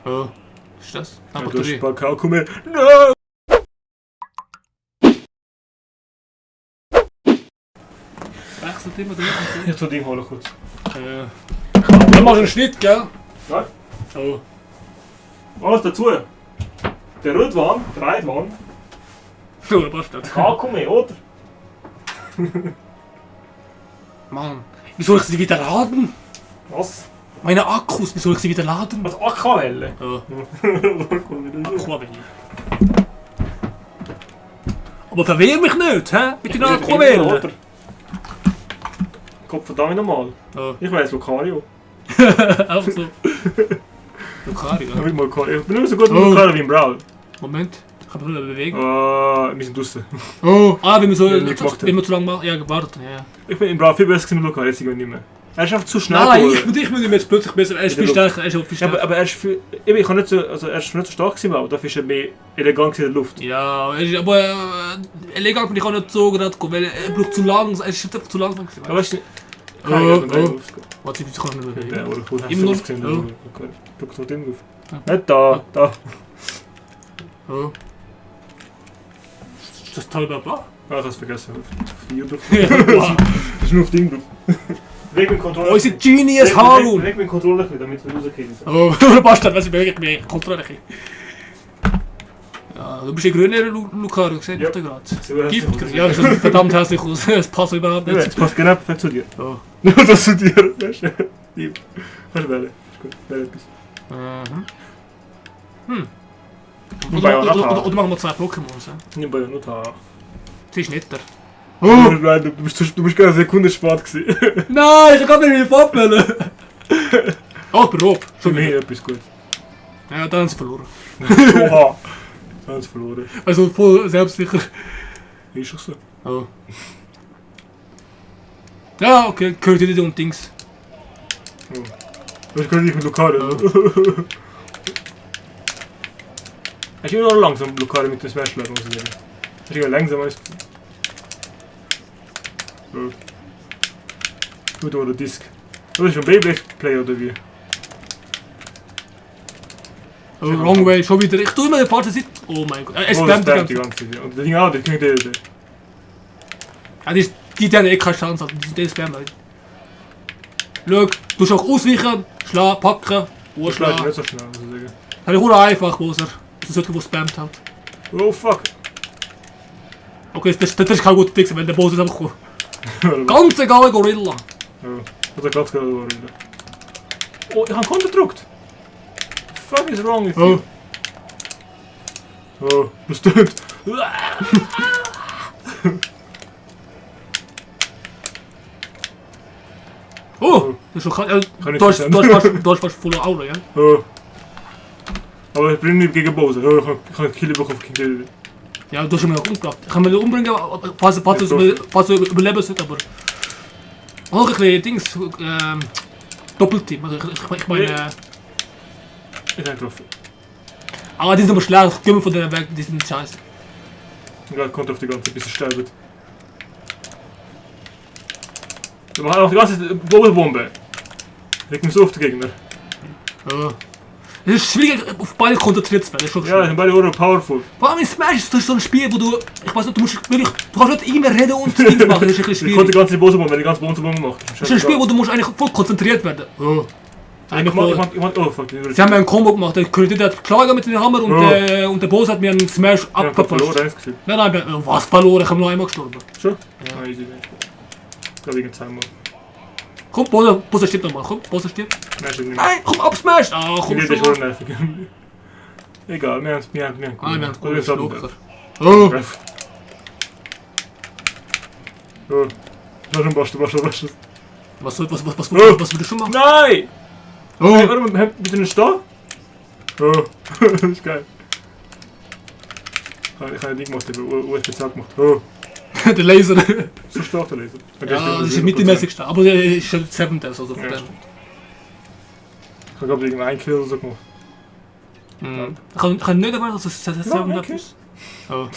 Oh. Was ist das? Ah, Ja, du Batterie. hast ein paar Kaugummi. No! Wechselt immer durch. Ich tu Ding holen kurz. Du machst einen Schnitt, gell? Ja. Oh. Alles dazu. Der Rotwein, der Reitwein, Oh, der Bastard. Kaugummi, oder? Mann. Wie soll ich sie wieder laden? Was? Meine Akkus, wie soll ich sie wieder laden? Was? Aquavelle? Oh. Aquavelle. Aquavelle. Aber verwehr mich nicht, hä? Mit den Aquavelle. Kopf verdammt nochmal. Oh. Ich weiss Lucario. Einfach so. Lucario, Ich bin Lucario. Ich bin nicht so gut mit Oh. Lucario wie im Brawl. Moment. Ich kann mich nur bewegen. Wir sind draußen. Oh. Ah, wenn wir so... Ja, nicht gemacht Wenn wir zu lange machen... Ja, gewartet, ja. Ich bin im Brawl viel besser mit Lucario, jetzt ich nicht mehr. Er ist einfach zu schnell Nein, geworden. ich bin ihm jetzt plötzlich besser. Er ist viel stärker, er ist auch viel Ja, stärker. aber er ist viel... Ich kann nicht so... Also er ist nicht so stark gewesen, aber dafür ist er mehr elegant in der Luft. Ja, er ist, aber elegant bin ich auch nicht so gerade, weil er braucht zu lang, er ist einfach zu langsam gewesen. Aber weißt du... Warte, ich kann nicht mehr bewegen. Ja, oder cool, hast Immer du noch- ausgesehen? oh. Drück noch den auf. Ja. Nicht da, da. Oh. Ist das Talbaba? Ah, ich hab's vergessen. Auf 4 drauf. Ja, wow. Das ist nur auf Ding drauf. Weg mit Kontrolle. Oh, ist ein Genius Harun! Weg mit Kontrolle, damit wir rauskriegen. Oh, der Bastard, was ich bewege mich, Kontrolle. Ja, du bist ein grüner Lucario, gesehen Ja. ja. gerade. So hässlich Gift, aus. ja, das sieht verdammt hässlich aus. Es passt überhaupt Ja, nicht. das passt genau perfekt zu dir. Oh. Nur das zu dir. Weißt du? Lieb. Kannst du wählen. Ist gut. Wähle etwas. Wobei auch nachher. Oder machen wir 2 Pokémons. Ja? Nicht bei nur da. Das ist netter. Du bist gerade eine Sekunde spät gewesen. Nein, ich kann nicht mehr abwählen. Oh, ich bin rot. Für mich etwas gut. Ja, dann haben sie verloren. Oha. Haben sie verloren. Also voll selbstsicher. Ist doch so. Oh. Ja, okay, gehört dir und Dings. Das kann ich mit Lucario. Er ist immer noch langsam, Lucario mit dem Smash muss ich sagen. Er ist immer langsam als. Gut, oder Disc. Das ist ein Beyblade-Player oder wie? Oh, wrong way, schon wieder. Ich tue immer den falschen Seite. Oh mein Gott. Es Oh, spammt das die die ganze Zeit. ganze Zeit. Und der Ding auch, der kriegt der. Ja, die haben eh keine Chance, die spammen halt. Schau, du musst auch ausweichen, schlagen, packen, Das schlägt urschlagen. nicht so schnell, muss ich sagen. Das ist nur einfach, wo er sollte, wo spammt hat. Oh fuck. Okay, das ist kein guter Trick, wenn der Boss ist einfach kommt. Ganz egal, Gorilla. Hat er ganz gerade geworden. Oh, ich habe Konter gedrückt. Fuck is wrong with Oh. you? Oh, bestimmt. Oh, das ist schon Kann ich du hast nicht fast voll Aura, ja? Oh. Aber ich bin nicht gegen Bose. Oh, ich habe einen Kill bekommen gegen den. Ja, du hast ihn mir auch umgebracht. Ich kann ihn umbringen, falls du überleben solltest, aber... Auch ein bisschen Dings, Doppelteam. Also ich meine... Ich habe getroffen. Aber die sind aber schlecht, gehen wir von denen weg, die sind scheiße. Ich habe Konter auf die ganze Zeit, bis er stirbt. Wir machen auch die ganze Zeit Bobelbombe. Legt mich so auf den Gegner. Ja. Es ist schwierig, auf beide konzentriert zu werden, das ist schon Ja, die sind beide auch powerful. vor allem in Smash ist das so ein Spiel, wo du... Ich weiß nicht, du musst wirklich... Du kannst nicht immer reden und Dings machen, das ist ein bisschen Ich konnte die schwierig. ganze Bobelbombe, wenn die ganze Bobelbombe macht. Das ist ein Spiel, wo du musst eigentlich voll konzentriert werden. Oh. Ich mach, oh fuck. Sie haben mir einen Combo gemacht, der König hat geschlagen mit dem Hammer und der Boss hat mir einen Smash verloren, abgepasst. das Gefühl. Nein, was verloren? Ich habe nur einmal gestorben. Schon? Ja, easy. Ich glaube, ich zweimal. Komm, Boss stirbt nochmal, komm, Boss stirbt. Nein, stimmt nicht mehr. Nein, komm, absmash! Ah, komm Die ist schon schon. nervig. Egal, wir haben Ah, wir haben gut. es Wir locker. haben Oh, Oh. Das ist ein Bastard. was würdest du schon machen? Nein! Oh, Hey, warte mal, bitte nicht da? Oh, das ist geil. Ich habe ein Ding gemacht, ich habe USB-C gemacht. Oh, der Laser. so stark der Laser. Ja, das ist mittelmäßig stark, aber der ist schon 7 Deaths, also von Ja, dem. stimmt. Ich habe glaube ich einen Kill oder so gemacht. Ich kann nicht erwarten, dass es 7 Ja, Deaths okay. ist. Oh.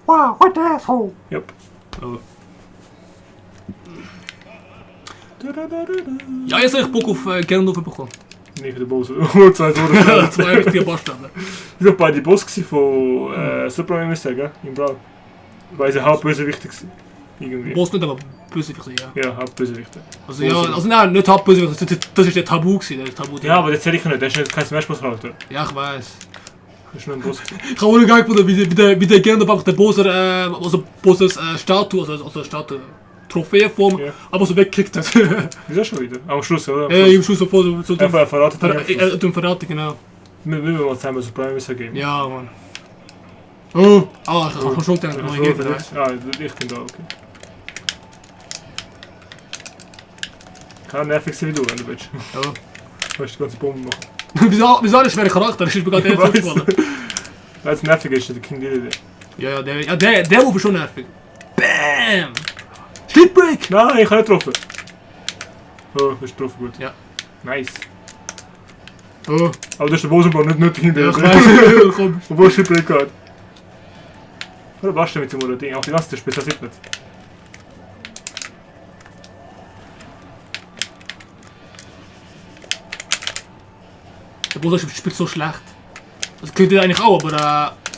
Wow, what the asshole? Yep. Oh. Ja, jetzt habe ich Bock auf Ganondorf bekommen. Nicht der Boss. Oh, zwei so. Zwei richtige Bastarde. Ich war bei die Boss von Superman, muss ich sagen, im Brawl. Weil sie Hauptbösewichte waren. Irgendwie. Boss nicht, aber Bösewichte, ja. Ja, Hauptbösewichte. Also ja, also nein, nicht Hauptbösewichte, das ist der Tabu gewesen, der Tabu. Ja, aber das zähle ich nicht, der ist kein Smash-Boss-Charakter. Ja, ich weiß. Das ist nur ein Boss. Ich habe auch geil gefunden, wie der gerne einfach der Bowser, also Bowsers Statue, also Statue, Trophäenform, Ja. aber so weggekickt hat. Wieso schon wieder? Am Schluss, oder? Im Schluss so vor so Er verratet ihn. dem Verraten, genau. Wir müssen mal zusammen Superman geben. Ja, Mann. Oh, ich habe schon gedacht, Ja, ich gebe das. ich bin da, okay. Kann nervig sein wie du, wenn du willst. Ja. Weißt du, die ganze Bombe machen. Wieso ist schwerer Charakter? Das ist mir gerade Ich nicht weiß. aufgefallen. Weil es nervig ist, der King Dedede. Ja, der Move ist schon nervig. Bam! Slipbreak! Nein, ich habe nicht getroffen. Oh, du hast getroffen, gut. Ja. Nice. Oh, Aber das ist der Bosenball nicht hinter ja, ich dir. weiß. Komm. Obwohl es Shipbreak hat. Oder was mit dem Ding? Auch die ganze Zeit spielt das nicht. Der Bowser spielt so schlecht. Das klingt ja eigentlich auch,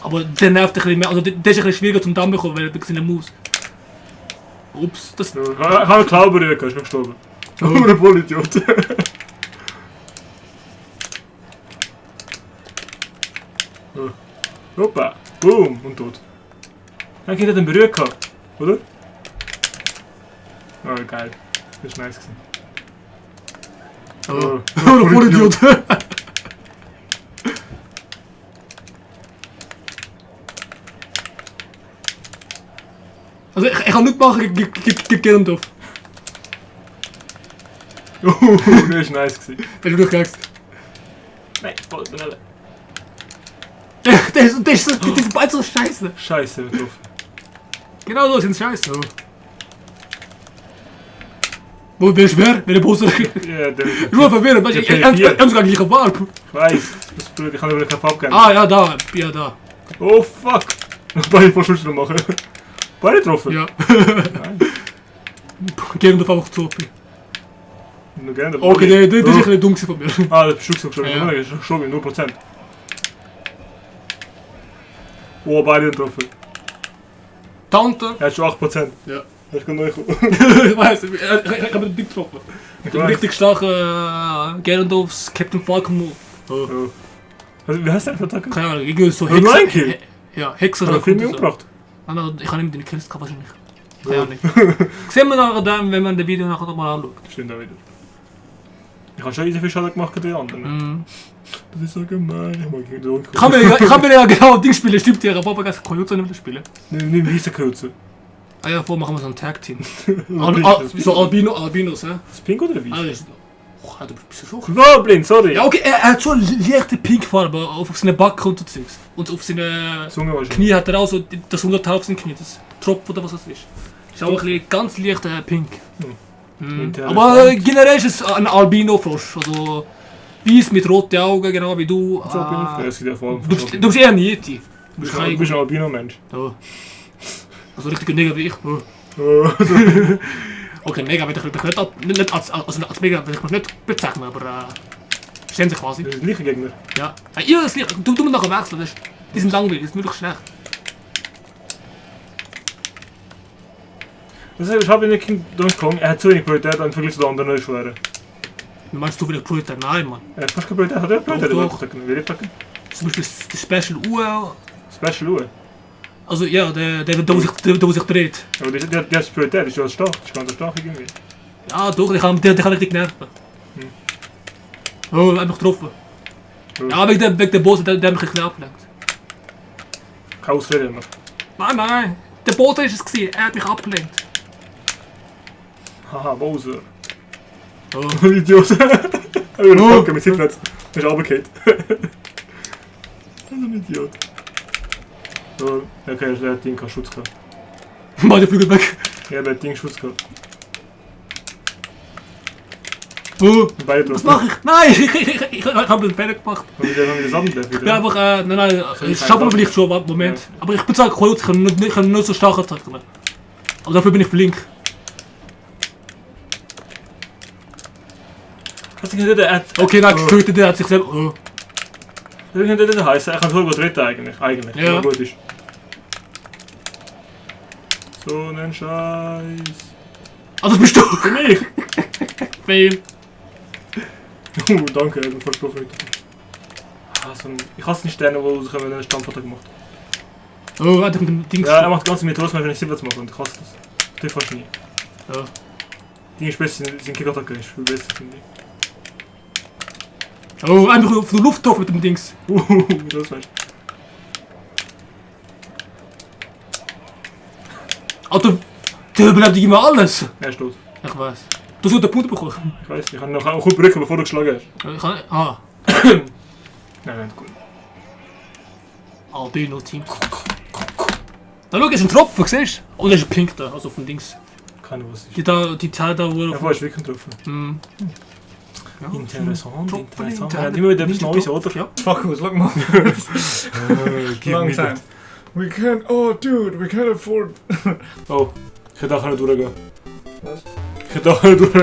aber der nervt ein bisschen mehr. Also der ist ein bisschen schwieriger zum Damm bekommen, weil er seine Moves. Ups, das. Ich habe einen Klau berührt, ich bin gestorben. Oh, ein Vollidiot. Hoppa, boom, und tot. Dann hat er den berührt gehabt, oder? Oh, geil. Das war nice gewesen. Oh, Oh, der Vollidiot. Also ich kann nichts machen gegen Gerendorf. Oh, das war nice gewesen. Wenn du durchgehst. Nein, voll Vanille. Die sind beide so scheiße. Scheiße, getroffen. Genau so sind scheiße. Wo wer ist wer? Wer der Bowser? Ja, der. Nur verwirrend, weil ich haben sogar gleiche Farbe. Ich weiß, das ist blöd, ich kann aber keine Farbe kennen. Ah ja, da. Oh fuck! Beide voll Schulter machen. Beide getroffen? Ja. Nein. Gerendorf einfach zu OP. Nur gerne. Okay, der ist ein bisschen dumm von mir. Ah, das ist schon geschoben. Ja. Das ist schon 0%. Oh, beide getroffen. Tante. Er hat schon 8%. Ja. Das kann neu kommen. Ich weiß, ich habe den dick getroffen. Mit dem weiß. richtig starken Gerendorfs Captain Falcon Move. Oh. Oh. Also, wie heißt der Attacke? Keine Ahnung, irgendwie so Nur ein Kill? Ja, Hexer. Hat er viel mehr umgebracht? Nein, ich habe nicht den Kills gehabt wahrscheinlich. Keine Ahnung. Sehen wir nachher dann, wenn man das Video nachher nochmal anschaut. Stimmt auch wieder. Ich habe schon easy viel Schaden gemacht wie die anderen. Mhm. Das ist so gemein. Ich mag gegen den Hund Ich kann mir ja genau Ding spielen, stimmt ja, aber vergessen, Koyote nicht mehr spielen. Nimm weiße Kürze. Ah ja, vorher machen wir so ein Tag-Team. Das So Albinos, hä? ist pink oder Ah, weiß? du bist so. No, blind, sorry. Ja, okay, er hat schon leichte Pinkfarbe auf seine Backen und so Zeugs. Und auf seine Zunge wahrscheinlich. Knie hat er auch so das Unterteil auf seinen Knie, das Tropf oder was das ist. Ist auch ein bisschen ganz leicht pink. Mhm. Interessant. Aber generell ist es ein Albino-Frosch, also weiß mit roten Augen, genau wie du. So bin ich. Das ist der Form. Du bist eher ein Yeti. Du bist ein Albino-Mensch. Ja. Also richtig Neger wie ich. Ja. Oh. Okay, Neger würde ich nicht als Neger würde ich mich nicht bezeichnen, aber stehen sie quasi. Das ist der gleiche Gegner. Ja. Ihr ist nicht, du musst nachher wechseln, die sind langweilig, das ist wirklich schlecht. Das heißt, ich habe in der King Donkey Kong, er hat zu wenig Priorität im Vergleich zu den anderen Schweren. Du meinst du vielleicht Priorität? Nein, Mann. Er hat fast keine Priorität, hat er Priorität? Doch. Wie Attacken? Zum Beispiel das Special UL. Special Uhr. Also ja, der wo sich dreht. Aber der ist Priorität, das ist ja stark. Das ist ganz stark irgendwie. Ja doch, der kann richtig nerven. Oh, er hat mich getroffen. Oh. Ja, wegen der Boss, der hat mich ein bisschen abgelenkt. Keine Ausrede immer. Nein, der Boss ist es gewesen, er hat mich abgelenkt. Haha, Bowser. Oh. Idiot. Er will packen mit Sitzplatz. Er ist runtergefallen. So ein Idiot. So, okay, er hat Ding keinen Schutz gehabt. Mann, der fliegt weg. Ja, er hat Ding Schutz gehabt. Oh. Beide Was drauf. mache ich? Nein, ich habe den Fehler gemacht. Und wieder haben wir das Abendleben Ich bin wieder. einfach, nein, ich schaffe wir vielleicht schon, Moment. Ja. Aber ich bin zwar Koyote, ich kann nicht so stark attacken. Aber dafür bin ich flink. Was könnte der Okay, nein, getötet, der hat sich selber... Oh. Was könnte das heißen? Er kann sogar treten eigentlich. Ja. Ja. Gut ist. So ein Scheiß. Ah, das bist du! Für mich! Fail. Danke, ich bin fast profitiert. Ich hasse nicht Sterne, die rauskommen, wenn er einen Stammvater gemacht hat. Oh, hat er mit dem Ding... Ja, er macht ganz mit Rosmer, wenn ich 7 mache und ich hasse das. Ich treffe fast nie. Ja. Die Späße sind Kick-Attacker, ist viel besser, finde ich. Oh, einfach auf der Luft drauf mit dem Dings. Wie das weißt Alter, der überlebt immer alles. Er ist tot. Ich weiß. Du hast den Punkt bekommen. Ich weiß, ich kann noch gut brücken, bevor du geschlagen hast. Ich kann... Ah. Nein, gut. Albino Team. Da schau, ist ein Tropfen, siehst du? Oh, da ist ein Pink da, also auf dem Dings. Keine was ist. Die Teile da, wo... Ja, wo ist wirklich getroffen? Hm. Ja, Interessant, Tropfen, interessant. Teile. Er hat immer wieder etwas Neues, oder? Ja. Fuck us, look mal. Long time. We can't, oh dude, we can't afford. Oh, ich hätte auch nicht durchgehen. Was? Ich hätte auch nicht durchgehen.